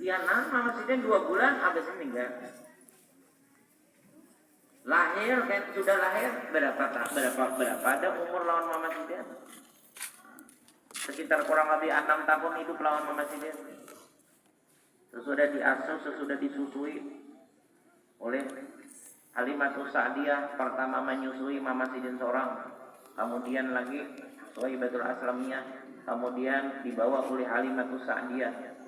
Ya Mama Sidin 2 bulan habis meninggal. Lahir kan sudah lahir berapa ada umur lawan Mama Sidin? Sekitar kurang lebih 6 tahun hidup lawan Mama Sidin. Sesudah diasuh, sesudah disusui oleh Halimatus Sa'diyah, pertama menyusui Mama Sidin seorang, kemudian lagi Suhaibatul Aslamiyah, kemudian dibawa oleh Halimatus Sa'diyah.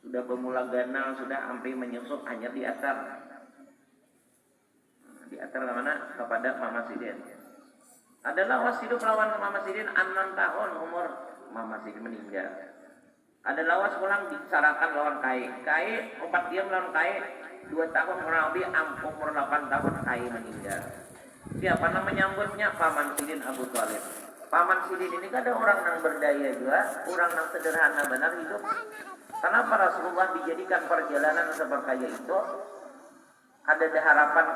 Sudah pemula ganal, sudah hampir menyusup, hanya diatar kemana? Kepada Mama Sidin. Adalah lawas hidup lawan Mama Sidin 6 tahun umur Mama Sidin meninggal. Ada lawas pulang disarakan lawan Kai 4 diam lawan Kai 2 tahun kurang lebih, umur 8 tahun Kai meninggal. Siapa nama menyambutnya? Paman Sidin Abu Thalib. Paman Sidin ini kan ada orang yang berdaya juga, orang yang sederhana benar hidup. Kenapa Rasulullah dijadikan perjalanan seperti itu? Ada harapan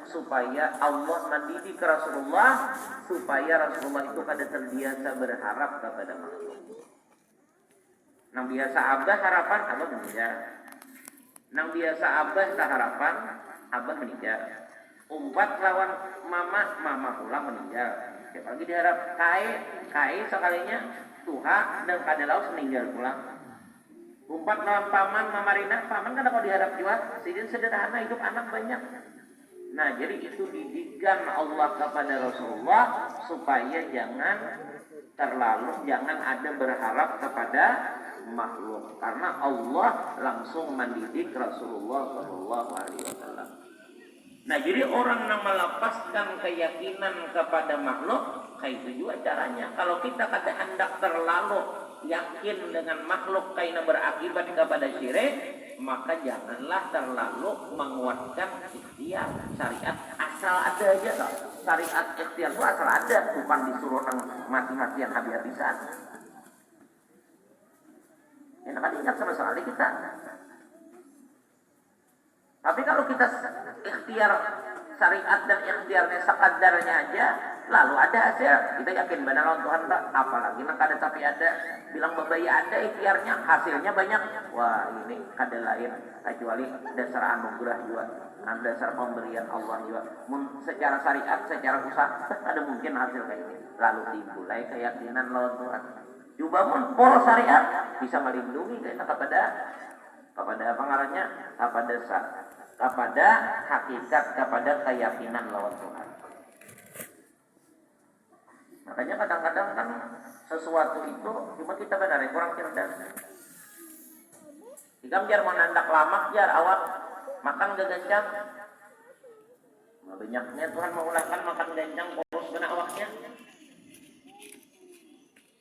supaya Allah mendidik Rasulullah, supaya Rasulullah itu kada terbiasa berharap kepada makhluk. Nang biasa abah harapan abah meninggal. Nang biasa abah harapan abah meninggal. Umpat lawan mama pulang meninggal. Siapa lagi diharap? Kai sekalinya Tuhan dan kada laus meninggal pulang. Umpat lawan paman Mamarina, paman kan kalau diharap juga Sidin sederhana, hidup anak banyak. Nah jadi itu didikan Allah kepada Rasulullah supaya jangan ada berharap kepada makhluk, karena Allah langsung mendidik Rasulullah Shallallahu Alaihi Wasallam. Nah jadi orang yang melepaskan keyakinan kepada makhluk, kayak itu juga caranya. Kalau kita kada hendak terlalu yakin dengan makhluk karena berakibat kepada syirik, maka janganlah terlalu menguatkan ikhtiar syariat. Asal ada aja toh. Syariat ikhtiar itu asal ada, bukan disuruh mati-matian habis-habisan. Ini kan ingat sama sekali kita. Tapi kalau kita ikhtiar syariat dan ikhtiarnya sekadarnya aja, lalu ada hasil, kita yakin benar Allah Tuhan tak. Apalagi nak ada tapi ada, bilang babaya ada ikhtiarnya, hasilnya banyak. Wah ini kada lain kecuali dasar anugerah juga, dasar pemberian Allah juga. Secara syariat, secara usaha, ada mungkin hasil kayak ini. Lalu dimulai keyakinan Allah Tuhan. Coba pun poros syariat bisa melindungi kita kepada pengarahnya, kepada hakikat, kepada keyakinan lawan Tuhan. Makanya kadang-kadang kan sesuatu itu cuma kita benar kurang cerdas. Jika biar menandak lamak jar awak makan gancang. Banyaknya Tuhan mengulangkan makan gancang poros kena awaknya.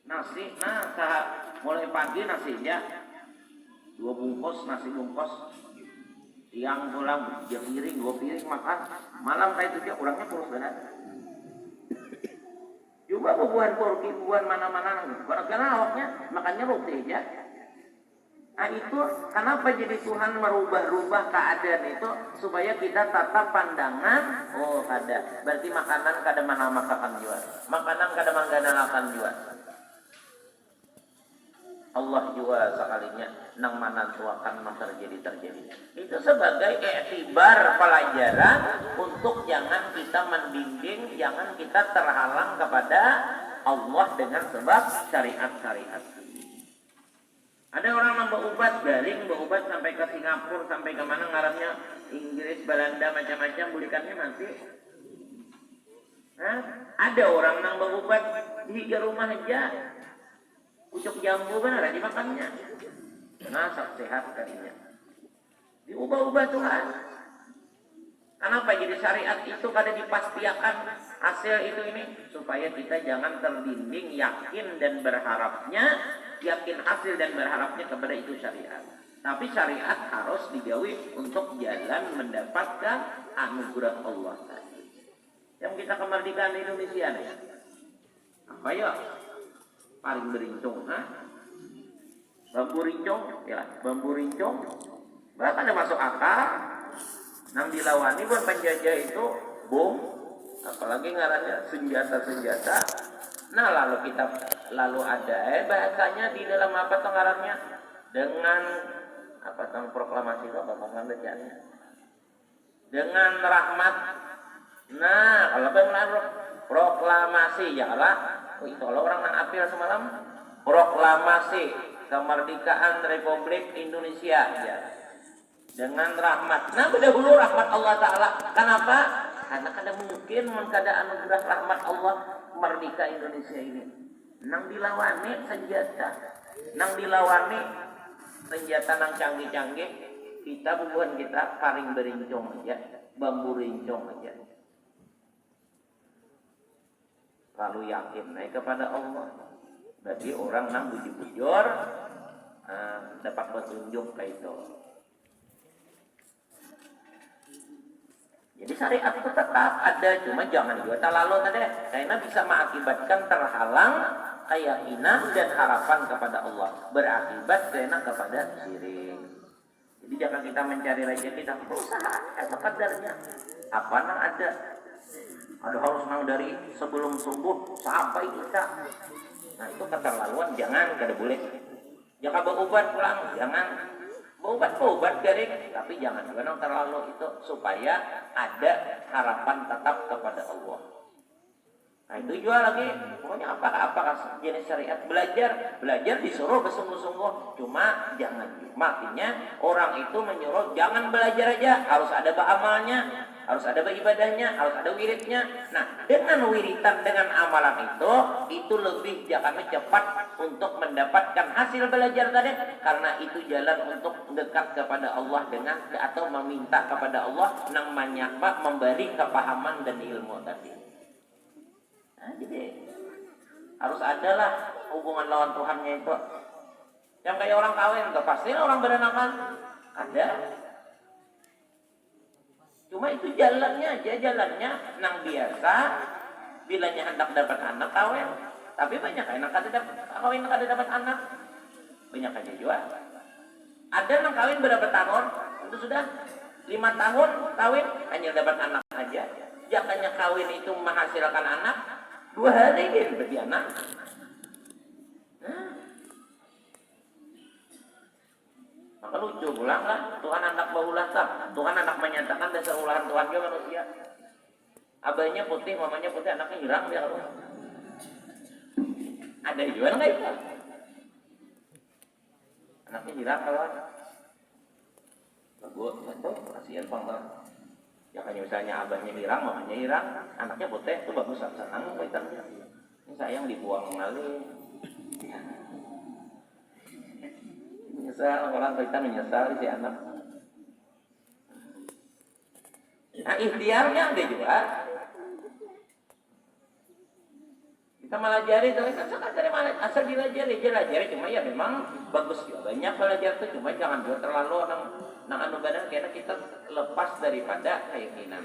Nasi, mulai pagi nasinya 2 bungkus nasi bungkus. Siang pulang 3 piring, 2 piring makan. Malam kayak itu dia kurangnya kurus benar. Coba bubuhan mana-mana karena awaknya makannya roti aja. Nah itu kenapa jadi Tuhan merubah-rubah keadaan itu supaya kita tatap pandangan, oh kada. Berarti makanan kada mana makan juga. Makanan kada mangganakan juga. Allah juga sekalinya nang mana tuakan terjadi. Itu sebagai iktibar pelajaran untuk jangan kita membimbing, jangan kita terhalang kepada Allah dengan sebab syariat-syariat. Ada orang yang berobat sampai ke Singapura, sampai ke mana ngarannya Inggris, Belanda, macam-macam bulikannya masih. Ada orang yang berobat di rumah aja. Ucuk jambu benar dimakannya. Nasak sehat kalinya. Diubah-ubah Tuhan. Kenapa jadi syariat itu kada dipastikan hasil itu ini supaya kita jangan terbimbing yakin dan berharapnya, yakin hasil dan berharapnya kepada itu syariat. Tapi syariat harus digawi untuk jalan mendapatkan anugerah Allah tadi. Yang kita kemerdekaan Indonesia nih. Apa ya? Paling berincong, bambu rincong, bahkan ada masuk akal. Nang dilawani buat penjajah itu bom, apalagi ngarannya senjata. Nah lalu ada bahasanya di dalam apa ngarannya dengan apa tentang proklamasi itu apa bacaannya? Dengan rahmat. Nah, kalau benar proklamasi ya Allah, itu orang nang apel semalam proklamasi kemerdekaan Republik Indonesia ya. Dengan rahmat. Nah, dahulu rahmat Allah Ta'ala. Kenapa? Karena kada mungkin kada anugerah rahmat Allah merdeka Indonesia ini. Nang dilawani senjata. Nang dilawani senjata nang canggih-canggih. Kita bubuhan kita paring berincong aja. Bambu rincong aja. Lalu yakin naik kepada Allah. Berarti orang nang bujur-bujur dapat petunjuk kayak itu. Jadi syariat itu tetap ada, cuma jangan juga terlalu tadi, karena bisa mengakibatkan terhalang keyakinan dan harapan kepada Allah, berakibat karena kepada syirik. Jadi jangan kita mencari lagi kita berusaha sekadarnya. Apa nang ada harus nang dari sebelum subuh sampai kita. Nah itu keterlaluan, jangan kada boleh. Jangan berobat pulang, jangan. Obat garing, tapi jangan juga terlalu itu supaya ada harapan tetap kepada Allah. Nah itu juga lagi, pokoknya apa jenis syariat belajar disuruh bersungguh-sungguh, cuma jangan. Maksudnya orang itu menyuruh jangan belajar aja, harus ada beramalnya, harus ada beribadahnya, harus ada wiridnya. Nah dengan wiritan, dengan amalan itu lebih jangan cepat untuk mendapatkan hasil belajar tadi, karena itu jalan untuk dekat kepada Allah dengan atau meminta kepada Allah nang menyapa memberi kepahaman dan ilmu tadi. Nah, jadi harus adalah hubungan lawan Tuhannya itu. Yang kayak orang kawin, enggak pasti orang berenakan ada. Cuma itu jalannya nang biasa bilanya hendak dapat anak kawin. Tapi banyak yang kada dapat kawin, kada dapat anak. Banyak aja juga. Ada yang kawin berapa tahun, itu sudah 5 tahun kawin hanya dapat anak aja. Jangannya kawin itu menghasilkan anak 2 hari dia berarti anak. Maka lucu pulang lah, Tuhan anak baulah tak. Tuhan anak menyatakan dasar ulahan Tuhan juga manusia. Abahnya putih, mamanya putih, anaknya hirang dia kalau. Ada juga nggak itu? Anaknya hirang kalau. Bagus, betul, kasihan bang. Ya kan misalnya abahnya hirang, mamanya hirang, anaknya putih, itu bagus, senang kaitannya. Ini sayang dibuang kembali. Menyesal, orang kita menyesal si anak. Nah ikhtiarnya ada juga. Kita melajari, asal dilajari, cuma ya memang bagus juga. Banyak belajar itu, cuma jangan juga terlalu nang anu badan, karena kita lepas daripada keyakinan.